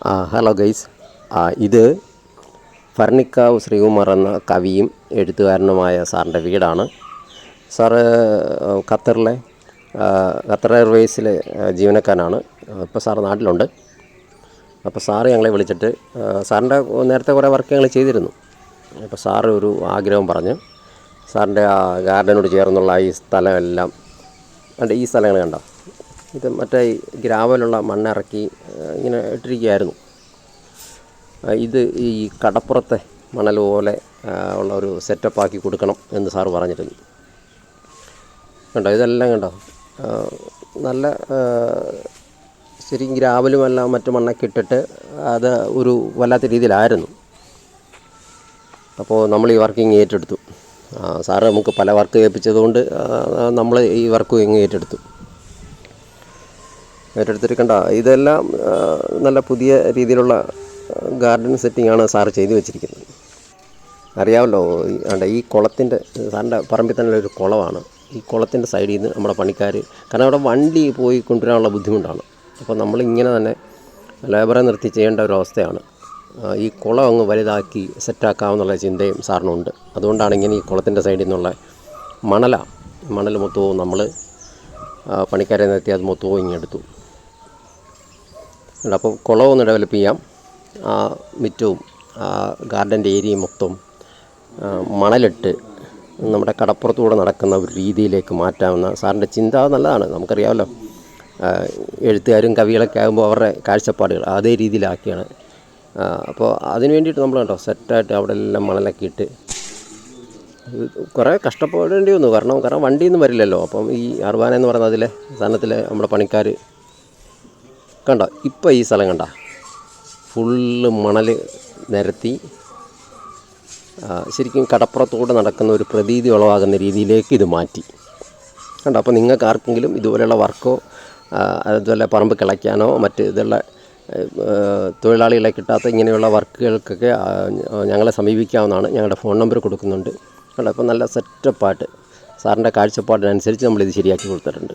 Hello guys. ഇത് ഫർണിക്കാവ് ശ്രീകുമാർ എന്ന കവിയും എഴുത്തുകാരനുമായ സാറിൻ്റെ വീടാണ്. സാറ് ഖത്തർ എയർവേസിലെ ജീവനക്കാരനാണ്. ഇപ്പോൾ സാറ് നാട്ടിലുണ്ട്. അപ്പോൾ സാറ് ഞങ്ങളെ വിളിച്ചിട്ട് സാറിൻ്റെ നേരത്തെ കുറേ വർക്ക് ഞങ്ങൾ ചെയ്തിരുന്നു. അപ്പോൾ സാറ് ഒരു ആഗ്രഹം പറഞ്ഞ് സാറിൻ്റെ ആ ഗാർഡനോട് ചേർന്നുള്ള ഈ സ്ഥലമെല്ലാം ഈ സ്ഥലങ്ങൾ കണ്ടോ, ഇത് മറ്റേ ഗ്രാവലുള്ള മണ്ണിറക്കി ഇങ്ങനെ ഇട്ടിരിക്കുകയായിരുന്നു. ഇത് ഈ കടപ്പുറത്തെ മണൽ പോലെ ഉള്ള ഒരു സെറ്റപ്പാക്കി കൊടുക്കണം എന്ന് സാറ് പറഞ്ഞിരുന്നു. കണ്ടോ, ഇതെല്ലാം കണ്ടോ, നല്ല ശരിക്കും ഗ്രാവലുമെല്ലാം മറ്റു മണ്ണൊക്കെ ഇട്ടിട്ട് അത് ഒരു വല്ലാത്ത രീതിയിലായിരുന്നു. അപ്പോൾ നമ്മൾ ഈ വർക്കിങ് ഏറ്റെടുത്തു. സാറ് നമുക്ക് പല വർക്ക് ഏൽപ്പിച്ചതുകൊണ്ട് നമ്മൾ ഈ വർക്ക് ഇങ്ങ് ഏറ്റെടുത്തിരിക്കണ്ട. ഇതെല്ലാം നല്ല പുതിയ രീതിയിലുള്ള ഗാർഡൻ സെറ്റിങ്ങാണ് സാറ് ചെയ്തു വെച്ചിരിക്കുന്നത്. അറിയാമല്ലോ, ഈ കുളത്തിൻ്റെ, സാറിൻ്റെ പറമ്പിൽ തന്നെ ഒരു കുളമാണ്. ഈ കുളത്തിൻ്റെ സൈഡിൽ നിന്ന് നമ്മുടെ പണിക്കാർ, കാരണം അവിടെ വണ്ടി പോയി കൊണ്ടുവരാനുള്ള ബുദ്ധിമുട്ടാണ്. അപ്പോൾ നമ്മളിങ്ങനെ തന്നെ ലേബറെ നിർത്തി ചെയ്യേണ്ട ഒരു അവസ്ഥയാണ്. ഈ കുളം അങ്ങ് വലുതാക്കി സെറ്റാക്കാമെന്നുള്ള ചിന്തയും സാറിനുണ്ട്. അതുകൊണ്ടാണ് ഇങ്ങനെ ഈ കുളത്തിൻ്റെ സൈഡിൽ നിന്നുള്ള മണൽ മൊത്തവും നമ്മൾ പണിക്കാരെ നിർത്തി അത് മൊത്തവും ഇങ്ങെടുത്തു. അപ്പോൾ കുളമൊന്ന് ഡെവലപ്പ് ചെയ്യാം. ആ മിറ്റവും ഗാർഡൻ്റെ ഏരിയയും മൊത്തം മണലിട്ട് നമ്മുടെ കടപ്പുറത്തൂടെ നടക്കുന്ന ഒരു രീതിയിലേക്ക് മാറ്റാമെന്ന സാറിൻ്റെ ചിന്ത നല്ലതാണ്. നമുക്കറിയാമല്ലോ, എഴുത്തുകാരും കവികളൊക്കെ ആകുമ്പോൾ അവരുടെ കാഴ്ചപ്പാടുകൾ അതേ രീതിയിലാക്കിയാണ്. അപ്പോൾ അതിന് വേണ്ടിയിട്ട് നമ്മൾ കണ്ടോ സെറ്റായിട്ട് അവിടെ എല്ലാം മണലൊക്കെ ഇട്ട് കുറേ കഷ്ടപ്പെടേണ്ടി വന്നു. കാരണം വണ്ടിയൊന്നും വരില്ലല്ലോ. അപ്പം ഈ അർബാന എന്ന് പറയുന്ന അതിലെ സ്ഥാനത്തിലെ നമ്മുടെ പണിക്കാർ കണ്ടോ, ഇപ്പോൾ ഈ സ്ഥലം കണ്ട ഫുള്ള് മണൽ നിരത്തി ശരിക്കും കടപ്പുറത്തോടെ നടക്കുന്ന ഒരു പ്രതീതി ഉളവാകുന്ന രീതിയിലേക്ക് ഇത് മാറ്റി. കണ്ടോ, അപ്പോൾ നിങ്ങൾക്ക് ആർക്കെങ്കിലും ഇതുപോലെയുള്ള വർക്കോ അതുപോലെ പറമ്പ് കിളയ്ക്കാനോ മറ്റ് ഇതുള്ള തൊഴിലാളികളെ കിട്ടാത്ത ഇങ്ങനെയുള്ള വർക്കുകൾക്കൊക്കെ ഞങ്ങളെ സമീപിക്കാവുന്നതാണ്. ഞങ്ങളുടെ ഫോൺ നമ്പർ കൊടുക്കുന്നുണ്ട്. കണ്ടോ, അപ്പോൾ നല്ല സെറ്റപ്പായിട്ട് സാറിൻ്റെ കാഴ്ചപ്പാടിനനുസരിച്ച് നമ്മളിത് ശരിയാക്കി കൊടുത്തിട്ടുണ്ട്.